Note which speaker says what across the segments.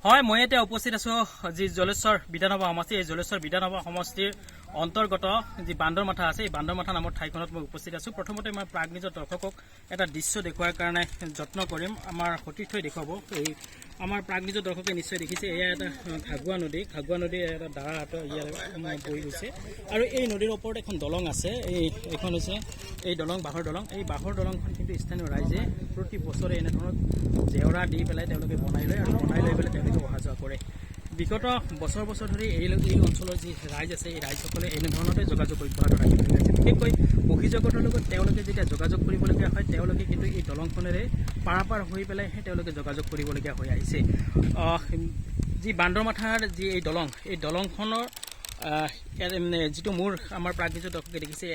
Speaker 1: হয়, মই এতিয়া উপস্থিত আছো যি জলেশ্বৰ বিধানসভা সমষ্টি। এই জলেশ্বৰ বিধানসভা সমষ্টিৰ অন্তৰ্গত যি বান্দৰমাথা আছে, এই বান্দৰমাথা নামৰ ঠাইখনত মই উপস্থিত আছো। প্ৰথমতে মই প্ৰাগ নিউজৰ দৰ্শকক এটা দৃশ্য দেখুৱাৰ কাৰণে যত্ন কৰিম। আমাৰ সতীৰ্থই দেখুৱাব। এই আমাৰ প্ৰাগ নিউজৰ দৰ্শকে নিশ্চয় দেখিছে, এয়া এটা ঘাগুৱা নদীৰ এটা ডাঙৰ হাত ইয়াত বৈ গৈছে আৰু এই নদীৰ ওপৰত এখন দলং আছে। এইখন হৈছে এই দলং, বাঁহৰ দলং। এই বাঁহৰ দলংখন কিন্তু স্থানীয় ৰাইজে প্ৰতি বছৰে এনেধৰণৰ জেওৰা দি পেলাই তেওঁলোকে বনাই লয় আৰু বনাই লৈ পেলাই তেওঁলোকে অহা যোৱা কৰে। বিগত বছৰ ধৰি এই অঞ্চলৰ যি ৰাইজ আছে, এই ৰাইজসকলে এনেধৰণতে যোগাযোগ অব্যাহত ৰাখিবলৈ আছে। বিশেষকৈ বহিৰ্জগতৰ লগত তেওঁলোকে যেতিয়া যোগাযোগ কৰিবলগীয়া হয়, তেওঁলোকে কিন্তু এই দলংখনেৰে পাৰাপাৰ হৈ পেলাইহে তেওঁলোকে যোগাযোগ কৰিবলগীয়া হৈ আহিছে। যি বান্দৰমাথাৰ যি এই দলংখনৰ যিটো মূৰ আমাৰ প্ৰাগ নিউজৰ দৰ্শকে দেখিছে,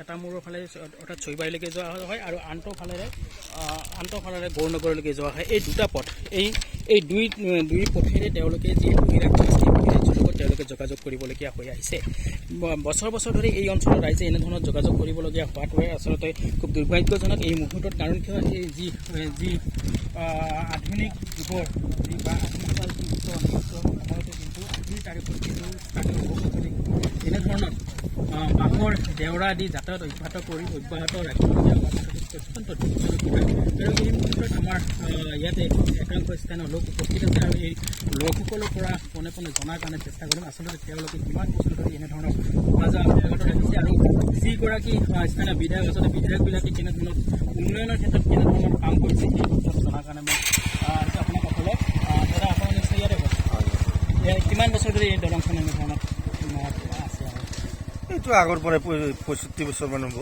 Speaker 1: এটা মূৰৰ ফালে অৰ্থাৎ চৈবাৰীলৈকে যোৱা হয় আৰু আনটো ফালেৰে গৌৰনগৰলৈকে যোৱা হয়। এই দুটা পথ, এই দুই পথেৰে তেওঁলোকে যি বহিৰাজ্য আছে, এই বহিৰাজ্যৰ লগত তেওঁলোকে যোগাযোগ কৰিবলগীয়া হৈ আহিছে। বছৰ ধৰি এই অঞ্চলৰ ৰাইজে এনেধৰণৰ যোগাযোগ কৰিবলগীয়া হোৱাটোৱে আচলতে খুব দুৰ্ভাগ্যজনক এই মুহূৰ্তত। কাৰণ কিয়, এই যি আধুনিক যুগৰ বা আধুনিকতাৰ সময়তে কিন্তু আজিৰ তাৰিখত কিন্তু এনেধৰণৰ বাঁহৰ দেওৰা দি যাতায়াত অব্যাহত ৰাখিবলগীয়া হোৱাটো অত্যন্ত দুখজনক কথা। আৰু এই মুহূৰ্তত আমাৰ ইয়াতে একাংশ স্থানীয় লোক উপস্থিত আছে আৰু এই লোকসকলৰ পৰা পোনে জনাৰ কাৰণে চেষ্টা কৰিম আচলতে তেওঁলোকে কিমান বছৰ ধৰি এনেধৰণৰ অহা যোৱা অব্যাহত ৰাখিছে আৰু যিগৰাকী স্থানীয় বিধায়ক আচলতে বিধায়কবিলাকে কেনেধৰণৰ উন্নয়নৰ ক্ষেত্ৰত কেনেধৰণৰ কাম কৰিছে সেই ক্ষেত্ৰত জনাৰ কাৰণে মই আপোনাক ক'লে দাদা, আপোনাৰ নিশ্চয় ইয়াতে কিমান বছৰ ধৰি এই দলংখন এনেধৰণৰ আছে?
Speaker 2: এইটো আগৰ পৰাই 65 বছৰমান হ'ব।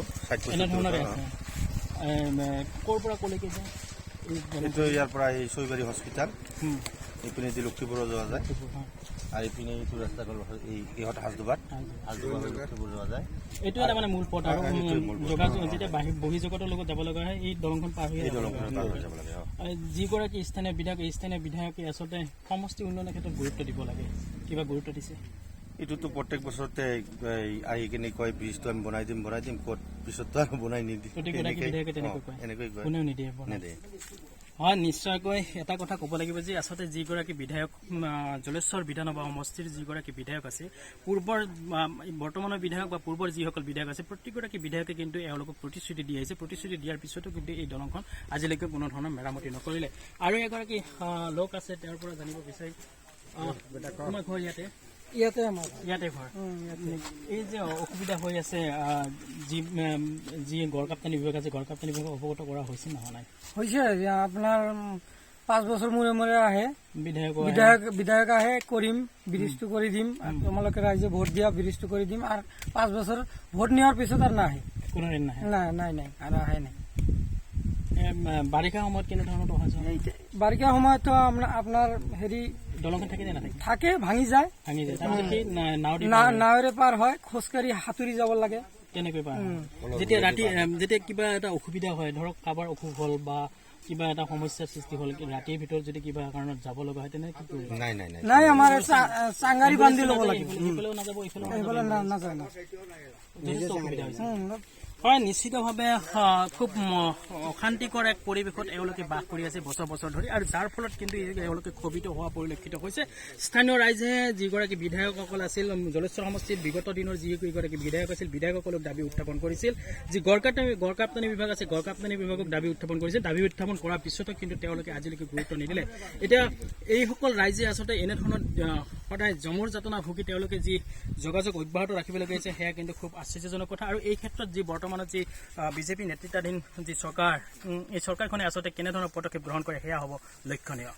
Speaker 1: এনেধৰণৰে আছে। ক'ৰ পৰা ক'লৈকে যায়?
Speaker 2: এইটো ইয়াৰ পৰা এই চৈবাৰী হস্পিটাল, এইপিনে দি লক্ষীপুৰ যোৱা যায় আৰু এইপিনে এইটো ৰাস্তা গ'ল এই ইহঁত হাজদোবাৰ লক্ষীপুৰ যোৱা যায়।
Speaker 1: এইটো এটা মানে মূল পথ আৰু যোগাযোগ যেতিয়া বহিৰ্জগতৰ লগত যাব লগা হয়, এই দলংখন পাৰ হৈ যাব লাগে। যিগৰাকী স্থানীয় বিধায়ক, এই স্থানীয় বিধায়কে আচলতে সমষ্টি উন্নয়নৰ ক্ষেত্ৰত গুৰুত্ব দিব লাগে। কিবা গুৰুত্ব দিছে?
Speaker 2: এইটোতো প্ৰত্যেক বছৰতে আহি কিনে কয় ব্ৰিজটো আমি বনাই দিম, ক'ত পিছততো আৰু বনাই নিদিয়ে।
Speaker 1: প্ৰতিগৰাকী বিধায়কে তেনেকৈ কয়,
Speaker 2: এনেকৈ কয়,
Speaker 1: কোনেও নিদিয়ে। হয়, নিশ্চয়কৈ এটা কথা ক'ব লাগিব যে আচলতে যিগৰাকী বিধায়ক জলেশ্বৰ বিধানসভা সমষ্টিৰ যিগৰাকী বিধায়ক আছে, বৰ্তমানৰ বিধায়ক বা পূৰ্বৰ যিসকল বিধায়ক আছে, প্ৰত্যেকগৰাকী বিধায়কে কিন্তু এওঁলোকক প্ৰতিশ্ৰুতি দি আহিছে। প্ৰতিশ্ৰুতি দিয়াৰ পিছতো কিন্তু এই দলংখন আজিলৈকে কোনো ধৰণৰ মেৰামতি নকৰিলে। আৰু এগৰাকী লোক আছে, তেওঁৰ পৰা জানিব বিচাৰি, তোমাৰ ঘৰ ইয়াতে ঘৰ। এই যে অসুবিধা হৈ আছে, যি গড়কাপ্তানি বিভাগ আছে, গড়কাপ্তানি বিভাগক অৱগত কৰা হৈছে নহয়? নাই
Speaker 3: হৈছে। আপোনাৰ 5 বছৰ মূৰে আহে বিধায়ক আহে, কৰিম, ব্ৰিজটো কৰি দিম, তোমালোকে ৰাইজে ভোট দিয়া, ব্ৰিজটো কৰি দিম। আৰু 5 বছৰ ভোট নিয়াৰ পিছত আৰু নাহে,
Speaker 1: কোনোদিন নাহে।
Speaker 3: নাই আৰু আহে নাই।
Speaker 1: বাৰিষা সময়ত কেনেধৰণৰ অহা যোৱা?
Speaker 3: বাৰিষা সময়তো আপোনাৰ
Speaker 1: দলংখন থাকে নে নাথাকে?
Speaker 3: থাকে, ভাঙি যায়। নাৱেৰে পাৰ হয়, খোজকাঢ়ি সাঁতুৰি যাব লাগে।
Speaker 1: তেনেকৈ পাৰ যেতিয়া ৰাতি, যেতিয়া কিবা এটা অসুবিধা হয়, ধৰক কাৰোবাৰ অসুখ হ'ল বা কিবা এটা সমস্যাৰ সৃষ্টি হ'ল, ৰাতিৰ ভিতৰত যদি কিবা কাৰণত যাব লগা হয়, তেনেকে কি কৰিব?
Speaker 3: নাই, আমাৰ চাংগাৰি বান্ধি ল'ব লাগে।
Speaker 1: ইফালেও নাযাব, ইফালেও
Speaker 3: নাযায়।
Speaker 1: যথেষ্ট অসুবিধা হৈছে। হয়, নিশ্চিতভাৱে খুব অশান্তিকৰ এক পৰিৱেশত এওঁলোকে বাস কৰি আছে বছৰ ধৰি, আৰু যাৰ ফলত কিন্তু এওঁলোকে ক্ষোভিত হোৱা পৰিলক্ষিত হৈছে। স্থানীয় ৰাইজে যিগৰাকী বিধায়কসকল আছিল জলেশ্বৰ সমষ্টিত, বিগত দিনৰ যিকেইগৰাকী বিধায়ক আছিল, বিধায়কসকলক দাবী উত্থাপন কৰিছিল। যি গড়কাপ্তানি বিভাগ আছে, গড়কাপ্তানি বিভাগক দাবী উত্থাপন কৰিছিল। দাবী উত্থাপন কৰাৰ পিছতো কিন্তু তেওঁলোকে আজিলৈকে গুৰুত্ব নিদিলে। এতিয়া এইসকল ৰাইজে আচলতে এনেধৰণৰ সদায় জমৰ যাতনা ভুগি তেওঁলোকে যি যোগাযোগ অব্যাহত ৰাখিবলগীয়া হৈছে, সেয়া কিন্তু খুব আশ্চৰ্যজনক কথা। আৰু এই ক্ষেত্ৰত যি বৰ্তমানত যি বিজেপি নেতৃত্বাধীন যি চৰকাৰ, এই চৰকাৰখনে আচলতে কেনেধৰণৰ পদক্ষেপ গ্ৰহণ কৰে, সেয়া হ'ব লক্ষণীয়।